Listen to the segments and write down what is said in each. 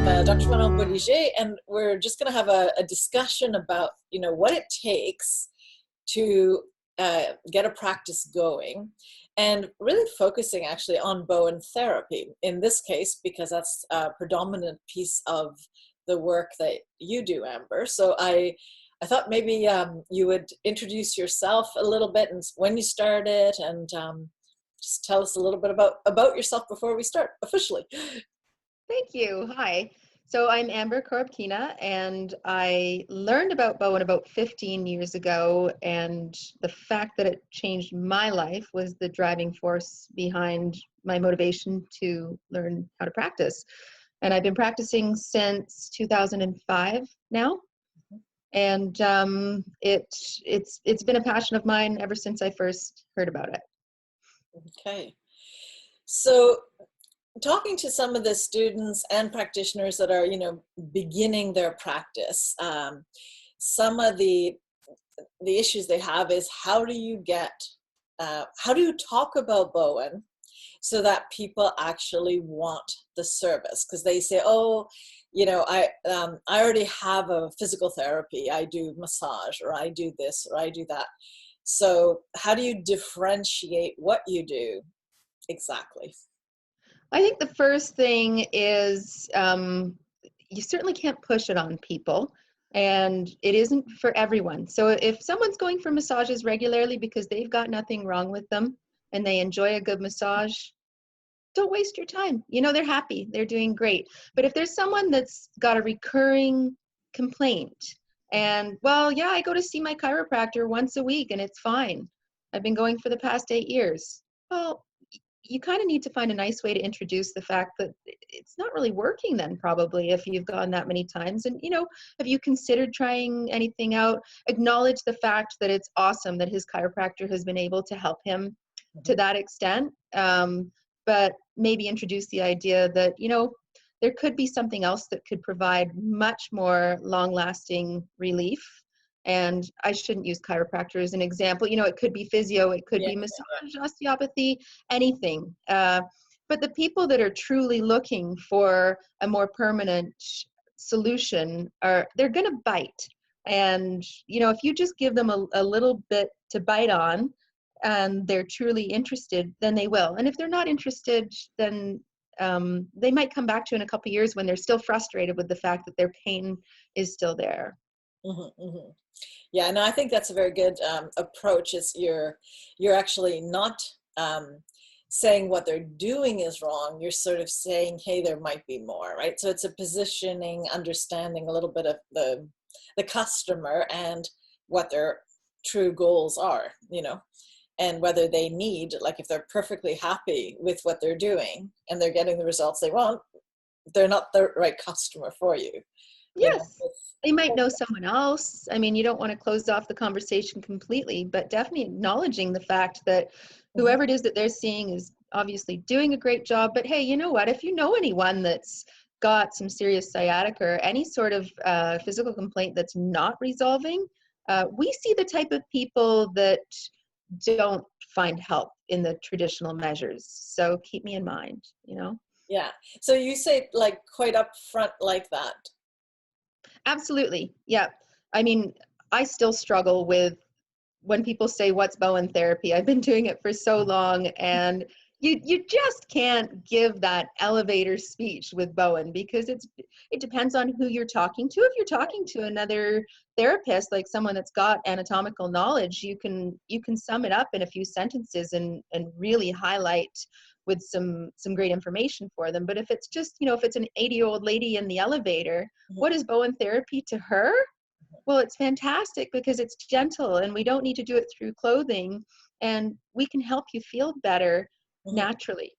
Dr. Manon Boliger, and we're just going to have a discussion about, what it takes to get a practice going, and really focusing actually on Bowen Therapy in this case, because that's a predominant piece of the work that you do, Amber. So I thought maybe you would introduce yourself a little bit and when you started, and just tell us a little bit about yourself before we start officially. Thank you. Hi. So I'm Amber Karobkina, and I learned about Bowen about 15 years ago, and the fact that it changed my life was the driving force behind my motivation to learn how to practice. And I've been practicing since 2005 now, and it's been a passion of mine ever since I first heard about it. Okay. So talking to some of the students and practitioners that are, beginning their practice, some of the issues they have is how do you talk about Bowen so that people actually want the service? Because they say, oh, I already have a physical therapy, I do massage, or I do this, or I do that. So how do you differentiate what you do exactly? I think the first thing is you certainly can't push it on people, and it isn't for everyone. So if someone's going for massages regularly because they've got nothing wrong with them and they enjoy a good massage, don't waste your time. They're happy, they're doing great. But if there's someone that's got a recurring complaint and, well, yeah, I go to see my chiropractor once a week and it's fine. I've been going for the past 8 years. Well, you kind of need to find a nice way to introduce the fact that it's not really working then, probably, if you've gone that many times. And, have you considered trying anything out? Acknowledge the fact that it's awesome that his chiropractor has been able to help him to that extent. But maybe introduce the idea that, there could be something else that could provide much more long-lasting relief. And I shouldn't use chiropractor as an example. It could be physio, it could be massage, osteopathy, anything. But the people that are truly looking for a more permanent solution they're going to bite. And, if you just give them a little bit to bite on and they're truly interested, then they will. And if they're not interested, then they might come back to you in a couple of years when they're still frustrated with the fact that their pain is still there. Mm-hmm, mm-hmm. Yeah, no, I think that's a very good approach. Is you're actually not saying what they're doing is wrong. You're sort of saying, hey, there might be more, right? So it's a positioning, understanding a little bit of the customer and what their true goals are, and whether they need, like, if they're perfectly happy with what they're doing and they're getting the results they want, they're not the right customer for you. Yes, they might know someone else. I mean, you don't want to close off the conversation completely, but definitely acknowledging the fact that whoever it is that they're seeing is obviously doing a great job. But hey, you know what? If you know anyone that's got some serious sciatica or any sort of physical complaint that's not resolving, we see the type of people that don't find help in the traditional measures. So keep me in mind, Yeah. So you say, like, quite upfront like that. Absolutely. Yeah. I mean, I still struggle with when people say, what's Bowen therapy? I've been doing it for so long, and you just can't give that elevator speech with Bowen because it depends on who you're talking to. If you're talking to another therapist, like someone that's got anatomical knowledge, you can sum it up in a few sentences and really highlight with some great information for them. But if it's just, if it's an 80-year-old lady in the elevator, what is Bowen therapy to her? Well, it's fantastic because it's gentle and we don't need to do it through clothing, and we can help you feel better naturally.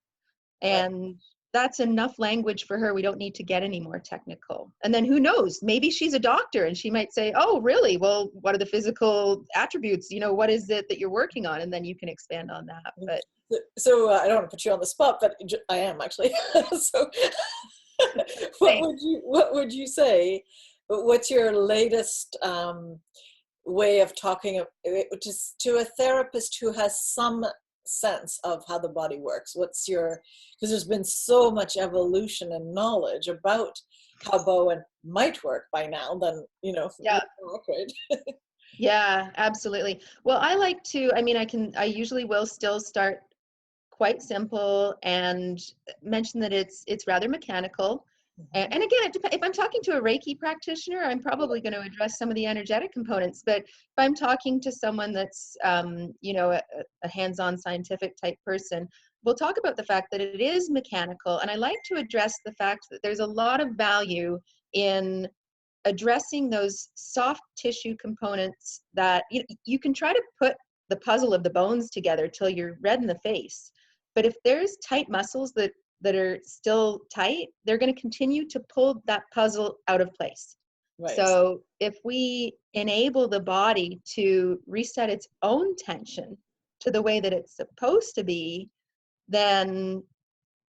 And that's enough language for her. We don't need to get any more technical. And then who knows, maybe she's a doctor and she might say, oh, really? Well, what are the physical attributes? What is it that you're working on? And then you can expand on that. But so I don't want to put you on the spot, but I am actually. So what would you say? What's your latest way of talking to a therapist who has some sense of how the body works? What's your, because there's been so much evolution and knowledge about how Bowen might work by now than, you know, we Yeah. thought, right? Yeah, absolutely. Well, I like to, I mean, I usually will still start quite simple and mention that it's rather mechanical. Mhm. And again, if I'm talking to a Reiki practitioner, I'm probably going to address some of the energetic components. But if I'm talking to someone that's, a hands-on scientific type person, we'll talk about the fact that it is mechanical. And I like to address the fact that there's a lot of value in addressing those soft tissue components that you can try to put the puzzle of the bones together till you're red in the face. But if there's tight muscles that are still tight, they're going to continue to pull that puzzle out of place. Right, So if we enable the body to reset its own tension to the way that it's supposed to be, then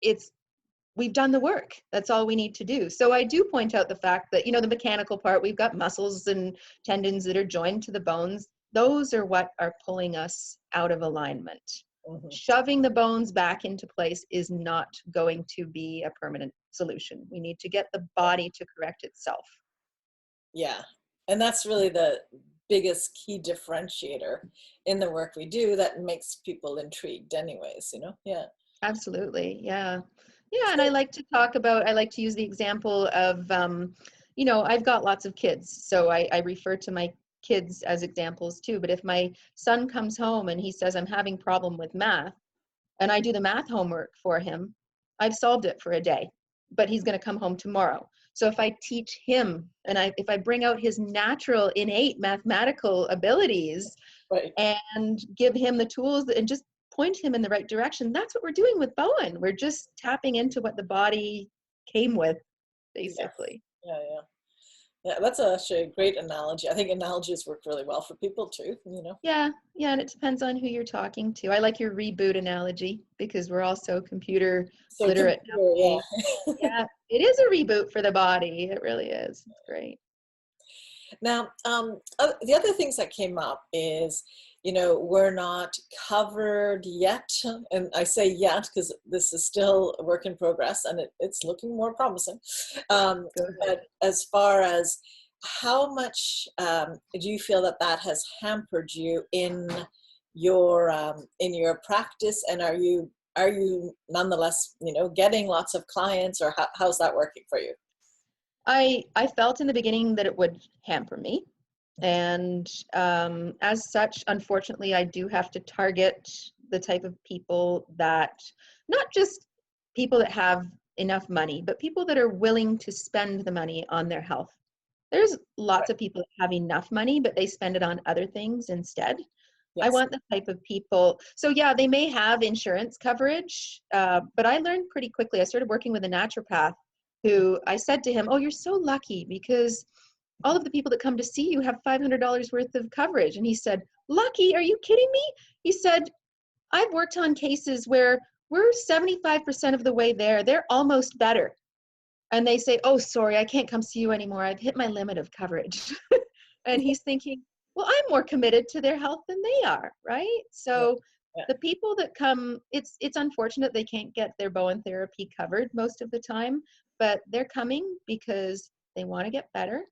it's we've done the work. That's all we need to do. So I do point out the fact that, the mechanical part, we've got muscles and tendons that are joined to the bones. Those are what are pulling us out of alignment. hmm, Shoving the bones back into place is not going to be a permanent solution. We need to get the body to correct itself. yeah. And that's really the biggest key differentiator in the work we do that makes people intrigued anyways, you know? Yeah. Absolutely. Yeah. Yeah. And So, I like to use the example of, I've got lots of kids. So I refer to my kids as examples too. But if my son comes home and he says, I'm having problem with math, and I do the math homework for him, I've solved it for a day, but he's going to come home tomorrow. So if I teach him and if I bring out his natural innate mathematical abilities, right. and give him the tools and just point him in the right direction. That's what we're doing with Bowen. We're just tapping into what the body came with, Yeah. basically. Yeah. Yeah. Yeah. That's actually a great analogy. I think analogies work really well for people too, you know? Yeah, yeah, and it depends on who you're talking to. I like your reboot analogy because we're all so computer So literate computer, yeah. nowadays. Yeah, it is a reboot for the body. It really is. It's great. Now, the other things that came up is, you know, we're not covered yet. And I say yet because this is still a work in progress and it's looking more promising. Good. But as far as how much do you feel that that has hampered you in your practice? And are you nonetheless, you know, getting lots of clients, or how's that working for you? I felt in the beginning that it would hamper me. And as such, unfortunately, I do have to target the type of people that, not just people that have enough money, but people that are willing to spend the money on their health. There's lots of people that have enough money, but they spend it on other things instead. I Yes. want the type of people. So yeah, they may have insurance coverage, but I learned pretty quickly. I started working with a naturopath who I said to him, "Oh, you're so lucky because all of the people that come to see you have $500 worth of coverage." And he said, "Lucky? Are you kidding me?" He said, "I've worked on cases where we're 75% of the way there. They're almost better. And they say, 'Oh, sorry, I can't come see you anymore. I've hit my limit of coverage.'" And he's thinking, well, I'm more committed to their health than they are, right? Yeah. So Yeah. the people that come, it's unfortunate they can't get their Bowen therapy covered most of the time, but they're coming because they want to get better.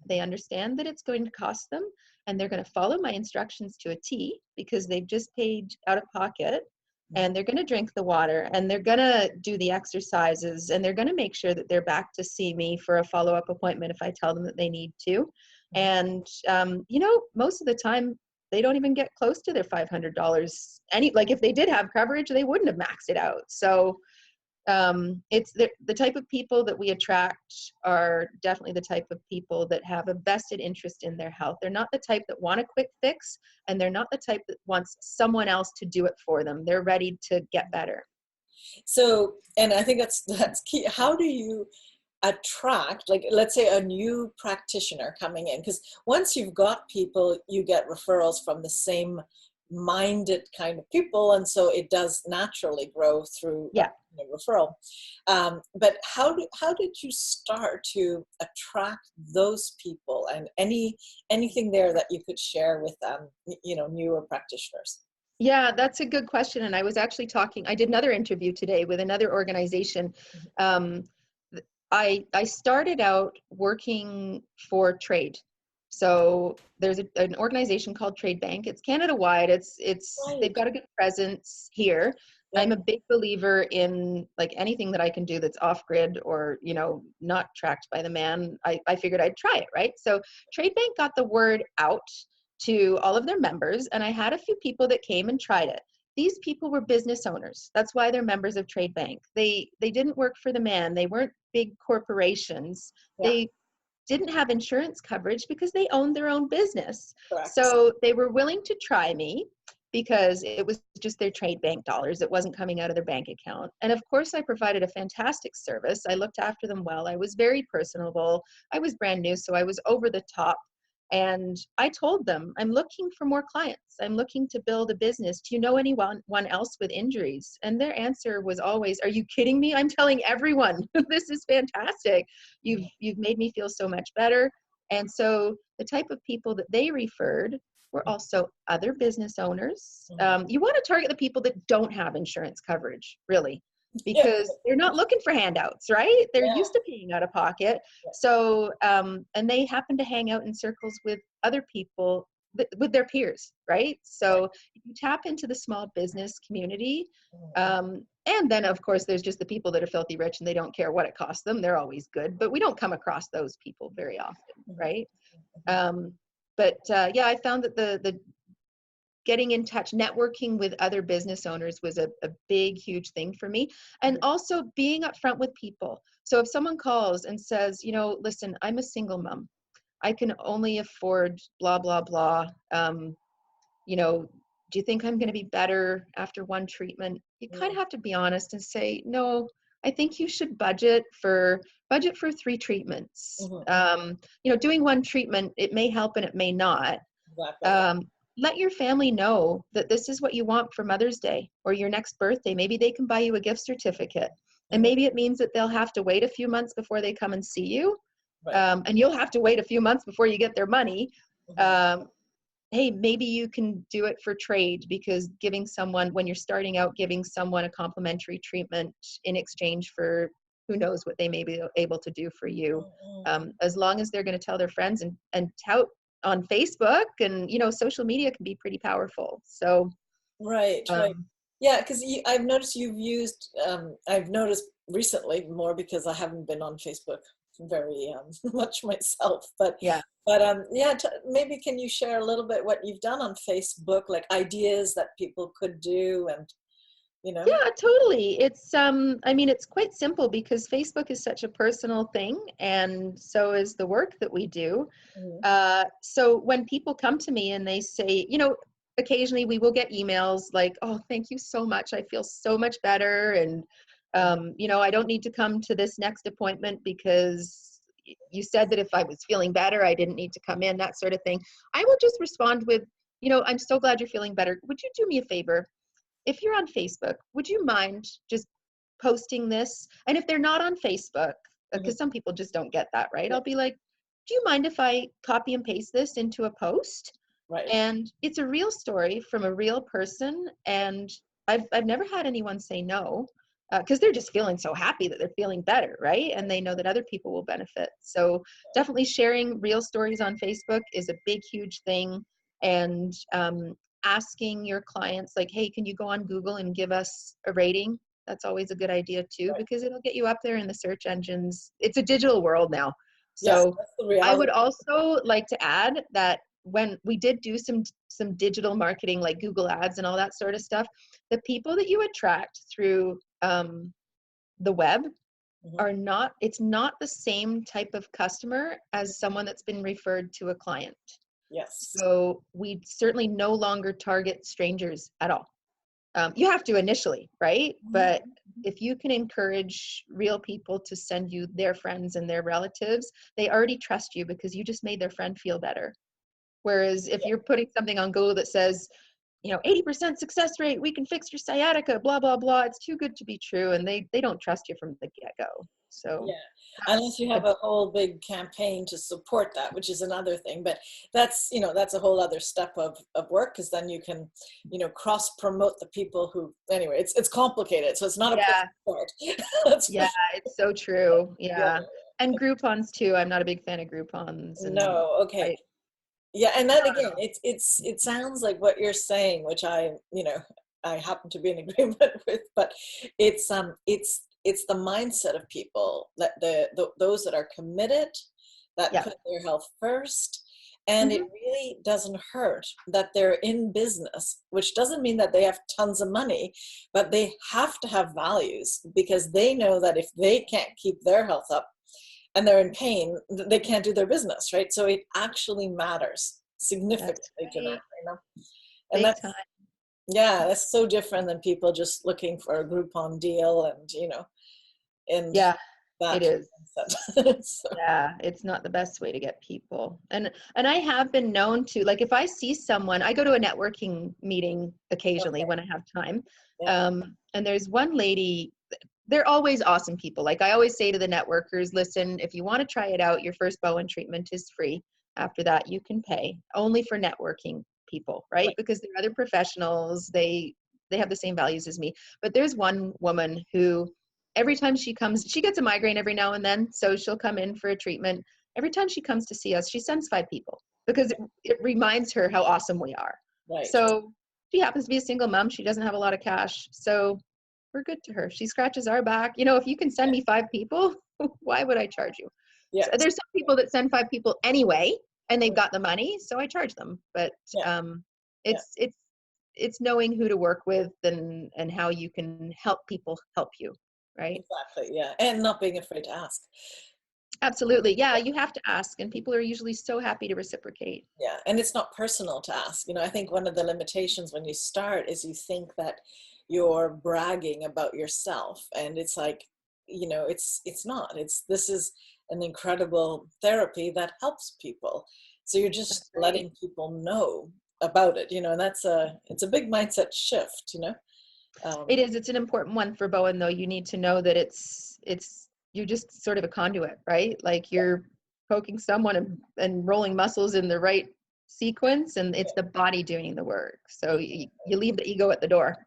They understand that it's going to cost them, and they're going to follow my instructions to a T because they've just paid out of pocket, Mhm. and they're going to drink the water, and they're going to do the exercises, and they're going to make sure that they're back to see me for a follow-up appointment if I tell them that they need to. Mhm. And most of the time they don't even get close to their $500. Like if they did have coverage, they wouldn't have maxed it out. So it's the type of people that we attract are definitely the type of people that have a vested interest in their health. They're not the type that want a quick fix, and they're not the type that wants someone else to do it for them. They're ready to get better. So, and I think that's key. How do you attract, like, let's say a new practitioner coming in? Because once you've got people, you get referrals from the same minded kind of people, and so it does naturally grow through Yeah. referral. But how did you start to attract those people, and anything there that you could share with newer practitioners? Yeah, that's a good question. And I was actually I did another interview today with another organization. Um, I started out working for trade. So there's an organization called Trade Bank. It's Canada wide. They've Right. got a good presence here. I'm Yep. a big believer in like anything that I can do that's off grid or, not tracked by the man. I figured I'd try it, right? So Trade Bank got the word out to all of their members, and I had a few people that came and tried it. These people were business owners. That's why they're members of Trade Bank. They didn't work for the man. They weren't big corporations. Yeah. They didn't have insurance coverage because they owned their own business. Correct. So they were willing to try me because it was just their Trade Bank dollars. It wasn't coming out of their bank account. And of course, I provided a fantastic service. I looked after them well. I was very personable. I was brand new, so I was over the top. And I told them, I'm looking for more clients. I'm looking to build a business. Do you know anyone else with injuries? And their answer was always, are you kidding me? I'm telling everyone, this is fantastic. You've made me feel so much better. And so the type of people that they referred were also other business owners. Mhm. You want to target the people that don't have insurance coverage, really, Yeah. because they're not looking for handouts, right? They're Yeah. used to paying out of pocket. So, and they happen to hang out in circles with other people, with their peers, right? So if you tap into the small business community, Mhm. and then of course there's just the people that are filthy rich and they don't care what it costs them. They're always good, but we don't come across those people very often, Mhm. right? Um, but yeah, I found that the getting in touch, networking with other business owners was a big, huge thing for me. And Mhm. also being upfront with people. So if someone calls and says, listen, I'm a single mom. I can only afford blah, blah, blah. You know, do you think I'm going to be better after one treatment? You kind of Mhm. have to be honest and say, no, I think you should budget for 3 treatments. Mhm. Doing one treatment, it may help and it may not. Exactly. Yeah. um, Let your family know that this is what you want for Mother's Day or your next birthday. Maybe they can buy you a gift certificate. And Mhm. maybe it means that they'll have to wait a few months before they come and see you. Right. And you'll have to wait a few months before you get their money. Mhm. Um, hey, maybe you can do it for trade, because when you're starting out, giving someone a complimentary treatment in exchange for who knows what they may be able to do for you. Mhm. As long as they're going to tell their friends and tout on Facebook, and social media can be pretty powerful. So Right. Right. um, Yeah, because I've noticed you've used. I've noticed recently more because I haven't been on Facebook very much myself. But yeah. yeah, maybe can you share a little bit what you've done on Facebook, like ideas that people could do, and you know. Yeah, totally. It's quite simple because Facebook is such a personal thing, and so is the work that we do. Mhm. So when people come to me and they say, occasionally we will get emails like, "Oh, thank you so much. I feel so much better." And, I don't need to come to this next appointment because you said that if I was feeling better, I didn't need to come in, that sort of thing. I will just respond with, "I'm so glad you're feeling better. Would you do me a favor? If you're on Facebook, would you mind just posting this?" And if they're not on Facebook, Mhm. because some people just don't get that, right? Yeah. I'll be like, do you mind if I copy and paste this into a post? Right. And it's a real story from a real person. And I've never had anyone say no, because they're just feeling so happy that they're feeling better, right? And they know that other people will benefit. So definitely sharing real stories on Facebook is a big, huge thing. And asking your clients, like, hey, can you go on Google and give us a rating? That's always a good idea too, Right. because it'll get you up there in the search engines. It's a digital world now. Yes, So that's the I would reality. also like to add that when we did do some digital marketing like Google ads and all that sort of stuff, the people that you attract through the web Mhm. are not, it's not the same type of customer as someone that's been referred to a client. Yes. So we certainly no longer target strangers at all. You have to initially, right? Mhm. But if you can encourage real people to send you their friends and their relatives, they already trust you because you just made their friend feel better. Whereas if Yeah. you're putting something on Google that says, 80% success rate, we can fix your sciatica, blah, blah, blah. It's too good to be true. And they don't trust you from the get-go. So Yeah, unless you have a whole big campaign to support that, which is another thing. But that's, that's a whole other step of work, because then you can, cross promote the people who, anyway, it's complicated. So it's not a place yeah, to start. That's for yeah, sure. it's so true. Yeah. Yeah. And Groupons too. I'm not a big fan of Groupons, and No, okay. I, Yeah, and no, that again, no. it sounds like what you're saying, which I happen to be in agreement with, but it's the mindset of people that those that are committed, that Yeah. put their health first, and it Hmm. really doesn't hurt that they're in business, which doesn't mean that they have tons of money, but they have to have values, because they know that if they can't keep their health up and they're in pain, they can't do their business, right? So it actually matters That's significantly to them, right. and Big time. that's so different than people just looking for a Groupon deal and Yeah, it that is. mindset. So, Yeah, it's not the best way to get people. And I have been known to, like, if I see someone, I go to a networking meeting occasionally okay, when I have time. yeah, And there's one lady, they're always awesome people. Like I always say to the networkers, listen, if you want to try it out, your first Bowen treatment is free. After that, you can pay, only for networking people, right? right, Because they're other professionals. They have the same values as me. But there's one woman who every time she comes, she gets a migraine every now and then. So she'll come in for a treatment. Every time she comes to see us, she sends 5 people because it reminds her how awesome we are. right. So she happens to be a single mom. She doesn't have a lot of cash. So we're good to her. She scratches our back. If you can send me 5 people, why would I charge you? Yeah, So there's some people that send 5 people anyway, and they've got the money, so I charge them. But yeah, yeah, it's knowing who to work with and how you can help people help you, right? exactly. Yeah, and not being afraid to ask. Absolutely. Yeah, you have to ask, and people are usually so happy to reciprocate. Yeah, and it's not personal to ask. I think one of the limitations when you start is you think that you're bragging about yourself, and it's like, it's not. This is an incredible therapy that helps people. So you're That's just right. letting people know about it, and it's a big mindset shift. It Um, is. It's an important one for Bowen, though. You need to know that it's you're just sort of a conduit, right? Like you're poking someone and rolling muscles in the right sequence, and it's the body doing the work. So you leave the ego at the door.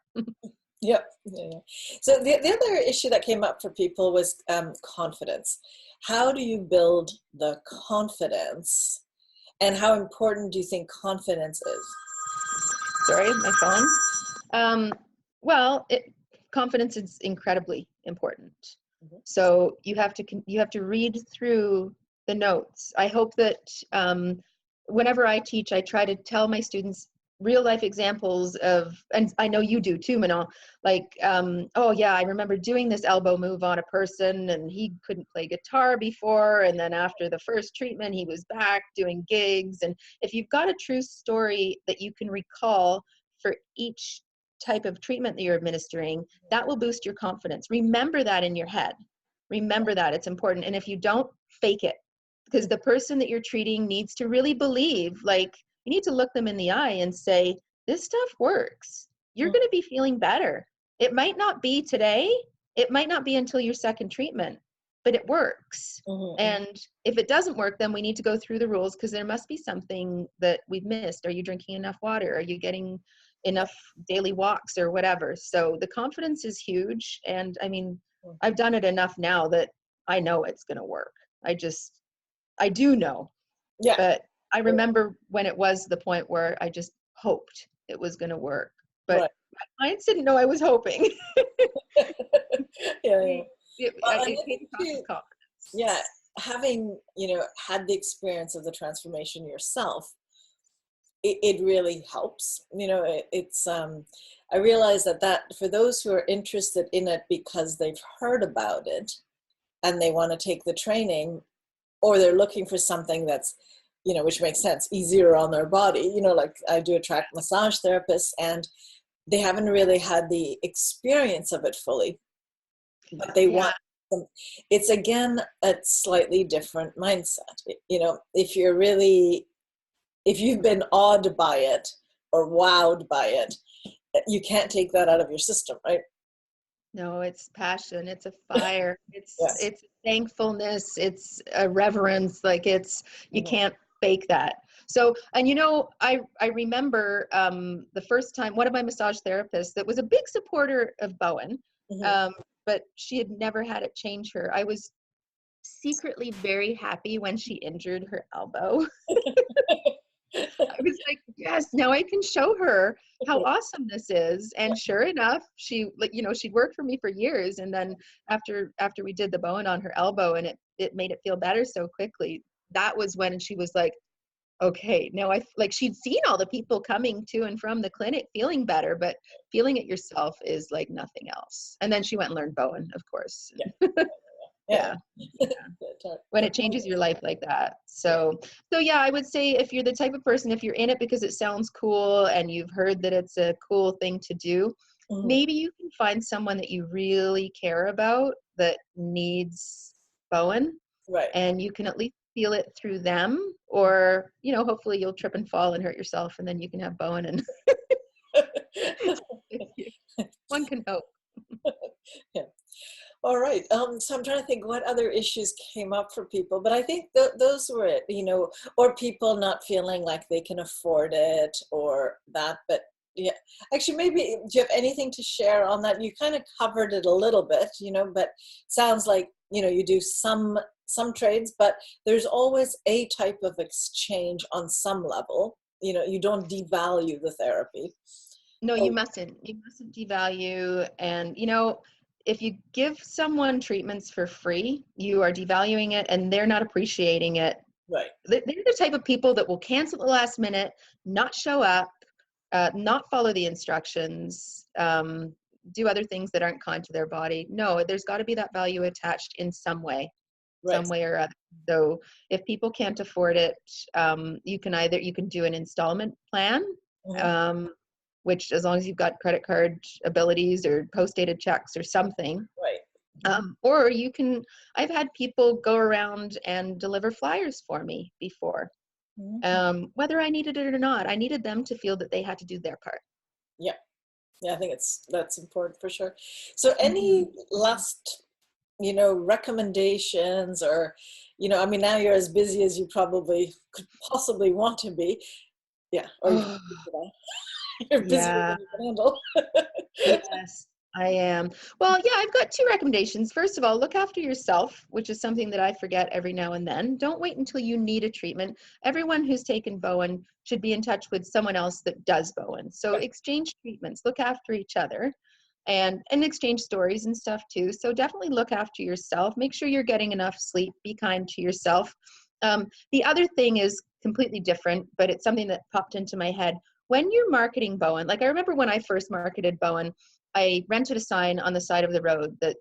Yep. Yeah. Yeah. So the other issue that came up for people was confidence. How do you build the confidence, and how important do you think confidence is? Sorry, my phone. Um, well, confidence is incredibly important. Mhm. So you have to read through the notes. I hope that whenever I teach, I try to tell my students real life examples of, and I know you do too, Manal. Like, oh yeah, I remember doing this elbow move on a person, and he couldn't play guitar before, and then after the first treatment, he was back doing gigs. And if you've got a true story that you can recall for each type of treatment that you're administering, that will boost your confidence. Remember that in your head. Remember that. It's important. And if you don't, fake it. Because the person that you're treating needs to really believe, like, you need to look them in the eye and say, this stuff works. You're Mhm. going to be feeling better. It might not be today, it might not be until your second treatment, but it works. Mhm. Mhm. And if it doesn't work, then we need to go through the rules, because there must be something that we've missed. Are you drinking enough water? Are you getting Yeah. enough daily walks or whatever? So the confidence is huge. And I mean, Mhm. I've done it enough now that I know it's going to work. I do know, Yeah. but I remember when it was the point where I just hoped it was going to work. But Right. my clients didn't know I was hoping. Yeah. Yeah. Well, and It I came think across as too, confidence. yeah, having had the experience of the transformation yourself, it really helps. I realize that for those who are interested in it because they've heard about it and they want to take the training, or they're looking for something that's, which makes sense, easier on their body, like I do attract massage therapists, and they haven't really had the experience of it fully, but they Yeah. want some, it's again a slightly different mindset. If you've been awed by it, or wowed by it, you can't take that out of your system, right? No, it's passion. It's a fire. Yes. It's thankfulness. It's a reverence. Like you Mhm. can't fake that. So, and I remember the first time one of my massage therapists that was a big supporter of Bowen, Mhm. um, but she had never had it change her. I was secretly very happy when she injured her elbow. I was like, yes, now I can show her how awesome this is. And sure enough, she, like, she'd worked for me for years. And then after we did the Bowen on her elbow and it made it feel better so quickly, that was when she was like, okay, now like she'd seen all the people coming to and from the clinic feeling better, but feeling it yourself is like nothing else. And then she went and learned Bowen, of course. Yeah. Yeah. Yeah. When it changes your life like that. So yeah, I would say if you're the type of person, if you're in it because it sounds cool and you've heard that it's a cool thing to do, Mhm. maybe you can find someone that you really care about that needs Bowen, Right. and you can at least feel it through them, or hopefully you'll trip and fall and hurt yourself and then you can have Bowen and one can hope. Yeah. All right. So I'm trying to think what other issues came up for people, but I think those were it, or people not feeling like they can afford it or that. But yeah, actually, maybe do you have anything to share on that? You kind of covered it a little bit, but sounds like, you do some trades, but there's always a type of exchange on some level. You don't devalue the therapy. No, you Oh, mustn't. You mustn't devalue. And, if you give someone treatments for free, you are devaluing it and they're not appreciating it. right, They're the type of people that will cancel at the last minute, not show up, not follow the instructions, do other things that aren't kind to their body. No, there's got to be that value attached in right. some way or other. So if people can't afford it, you can do an installment plan, Mhm. um, which as long as you've got credit card abilities or post-dated checks or something, Right. or I've had people go around and deliver flyers for me before, Mhm. whether I needed it or not. I needed them to feel that they had to do their part. Yeah. Yeah, I think that's important for sure. So Mhm. any last, recommendations or, I mean, now you're as busy as you probably could possibly want to be. Yeah. Or you Oh, you're busier yeah. than you can handle. Yes, I am. Well, yeah, I've got two recommendations. First of all, look after yourself, which is something that I forget every now and then. Don't wait until you need a treatment. Everyone who's taken Bowen should be in touch with someone else that does Bowen. So Right. exchange treatments, look after each other, and exchange stories and stuff too. So definitely look after yourself. Make sure you're getting enough sleep. Be kind to yourself. The other thing is completely different, but it's something that popped into my head. When you're marketing Bowen, like I remember when I first marketed Bowen, I rented a sign on the side of the road that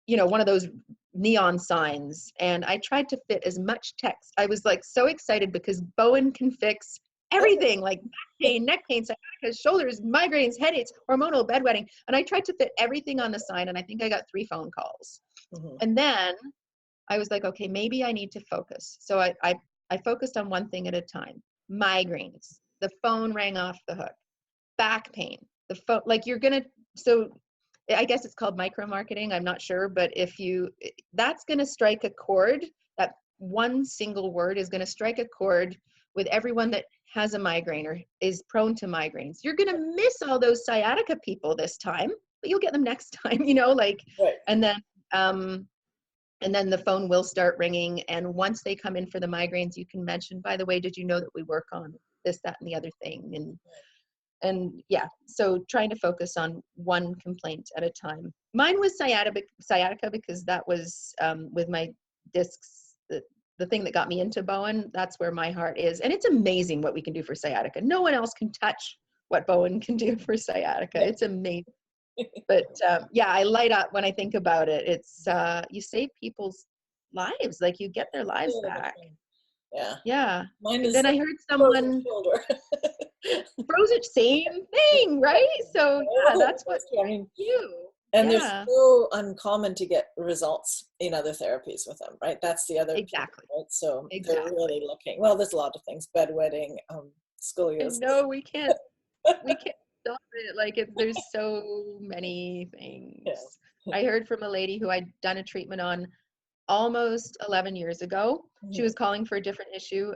one of those neon signs, and I tried to fit as much text. I was like so excited because Bowen can fix Oh, everything, like back pain, neck pain, sciatica, shoulders, migraines, headaches, hormonal, bedwetting, and I tried to fit everything on the sign, and I think I got 3 phone calls. mhm. And then I was like, okay, maybe I need to focus. So I focused on one thing at a time. Migraines. The phone rang off the hook. Back pain. The phone, like so I guess it's called micro marketing. I'm not sure, but that's going to strike a chord. That one single word is going to strike a chord with everyone that has a migraine or is prone to migraines. You're going to miss all those sciatica people this time, but you'll get them next time, like, Right. and then, um, and then the phone will start ringing. And once they come in for the migraines, you can mention, by the way, did you know that we work on this, that, and the other thing? And yeah, so trying to focus on one complaint at a time. Mine was sciatica because that was with my discs, the thing that got me into Bowen. That's where my heart is. And it's amazing what we can do for sciatica. No one else can touch what Bowen can do for sciatica. Yeah. It's amazing. But yeah, I light up when I think about it. It's you save people's lives, like you get their lives Yeah. back. Yeah. Yeah. Mine And is then I heard frozen someone shoulder. frozen, same thing, right? So yeah, that's what That's true. I mean, you. and they're Yeah, so uncommon to get results in other therapies with them, right? That's the other piece, exactly. right? So they're Exactly. really looking. Well, there's a lot of things: bedwetting, scoliosis. No, we can't stop it. Like there's so many things. Yeah. I heard from a lady who I'd done a treatment on almost 11 years ago. She Mhm. was calling for a different issue.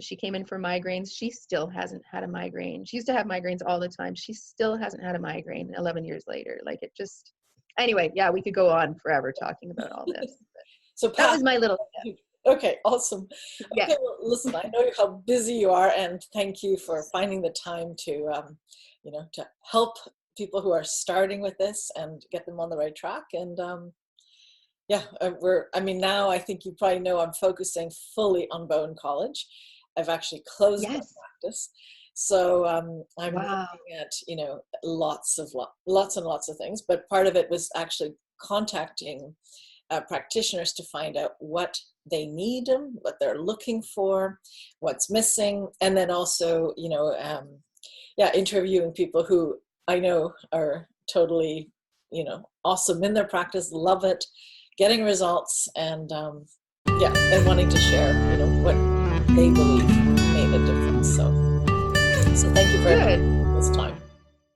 She came in for migraines. She still hasn't had a migraine. She used to have migraines all the time. She still hasn't had a migraine 11 years later. Like it just, anyway, yeah, we could go on forever talking about all this. So That Pat, was my little okay, awesome. yeah. Okay, well, listen, I know how busy you are, and thank you for finding the time to, to help people who are starting with this and get them on the right track. And yeah, now I think you probably know I'm focusing fully on Bowen College. I've actually closed my Yes. practice. So I'm Wow. looking at, lots and lots of things, but part of it was actually contacting practitioners to find out what they need, what they're looking for, what's missing, and then also, interviewing people who I know are totally, awesome in their practice, love it, getting results, and and wanting to share, what they believe made a difference. So thank you very much Good. for this time.